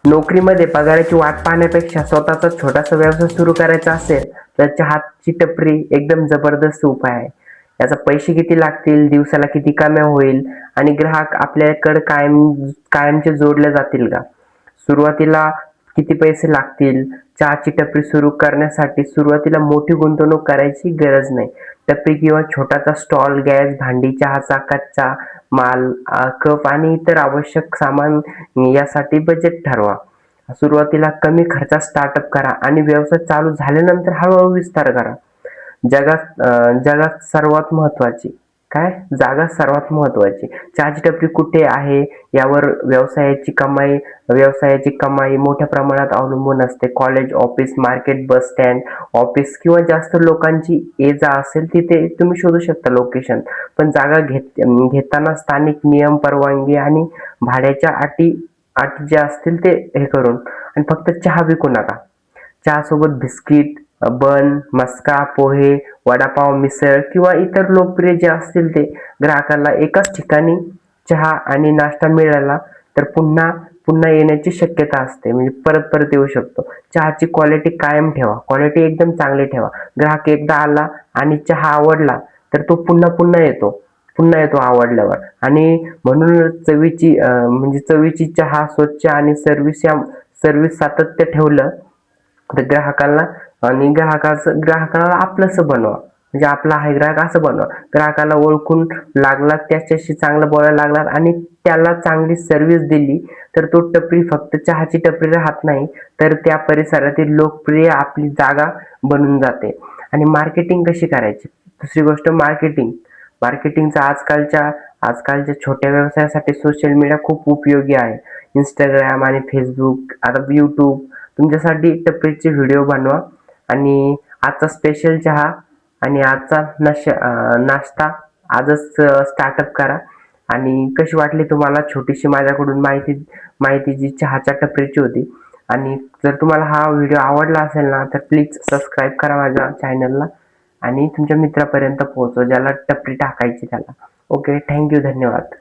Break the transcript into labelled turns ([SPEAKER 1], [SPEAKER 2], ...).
[SPEAKER 1] नोकरीमध्ये पगाराची वाट पाहण्यापेक्षा स्वतःचा छोटासा व्यवसाय सुरू करायचा असेल तर चहाची टपरी एकदम जबरदस्त उपाय आहे. याचा पैसे किती लागतील, दिवसाला किती कमाई होईल आणि ग्राहक आपल्याकडे कायमचे जोडले जातील का? सुरुवातीला किती पैसे लागतील? चहाची टपरी सुरू करण्यासाठी सुरुवातीला मोठी गुंतवणूक करायची गरज नाही. टपरी किंवा छोटासा स्टॉल, गॅस, भांडी, चहाचा कच्चा माल, कप आणि इतर आवश्यक सामान यासाठी बजेट ठरवा. सुरुवातीला कमी खर्चात स्टार्टअप करा आणि व्यवसाय चालू झाल्यानंतर हळूहळू विस्तार करा. जगात सर्वात महत्वाची जागा सर्वात महत्वाची. चहाची टपरी कुठे आहे यावर व्यवसायाची कमाई मोठ्या प्रमाणात अवलंबून असते. College, office, market, bus stand, office किंवा जास्त लोकांची ये-जा असेल तिथे तुम्ही शोधू शकता लोकेशन. पण जागा घेताना स्थानिक नियम, परवानगी आणि भाड्याच्या अटी अटी जे असतील ते हे करून, आणि फक्त चहा विकू नका. चहासोबत बिस्किट, बन, मस्का, पोहे, वडापाव, मिसळ किंवा इतर लोकप्रिय जे असतील ते. ग्राहकाला एकाच ठिकाणी चहा आणि नाश्ता मिळाला तर पुन्हा पुन्हा येण्याची शक्यता असते, म्हणजे परत परत येऊ शकतो. चहाची क्वालिटी कायम ठेवा, क्वालिटी एकदम चांगली ठेवा. ग्राहक एकदा आला आणि चहा आवडला तर तो पुन्हा येतो आवडल्यावर. आणि म्हणून चवीची चहा, स्वच्छ आणि सर्व्हिस सातत्य ठेवलं तर ग्राहकाला आपलंसं बनवा, म्हणजे आपला आहे ग्राहक असं बनवा. ग्राहकाला ओळखून लागला, त्याच्याशी चांगलं बोलायला लागला आणि त्याला चांगली सर्व्हिस दिली तर तो टपरी फक्त चहाची टपरी राहत नाही, तर त्या परिसरातील लोकप्रिय आपली जागा बनून जाते. आणि मार्केटिंग कशी करायची? दुसरी गोष्ट मार्केटिंगचा आजकालच्या छोट्या व्यवसायासाठी सोशल मीडिया खूप उपयोगी आहे. इंस्टाग्राम आणि फेसबुक, आता यूट्यूब तुमच्यासाठी टपरीचे व्हिडिओ बनवा आणि आजचा स्पेशल चहा आणि आजचा नाश्ता आजच स्टार्टअप करा. आणि कशी वाटली तुम्हाला छोटीशी माझ्याकडून माहिती जी चहाच्या टपरीची होती. आणि जर तुम्हाला हा व्हिडिओ आवडला असेल ना तर प्लीज सबस्क्राईब करा माझ्या चॅनलला आणि तुमच्या मित्रापर्यंत पोहोचवा ज्याला टपरी टाकायची त्याला. ओके, थँक्यू, धन्यवाद.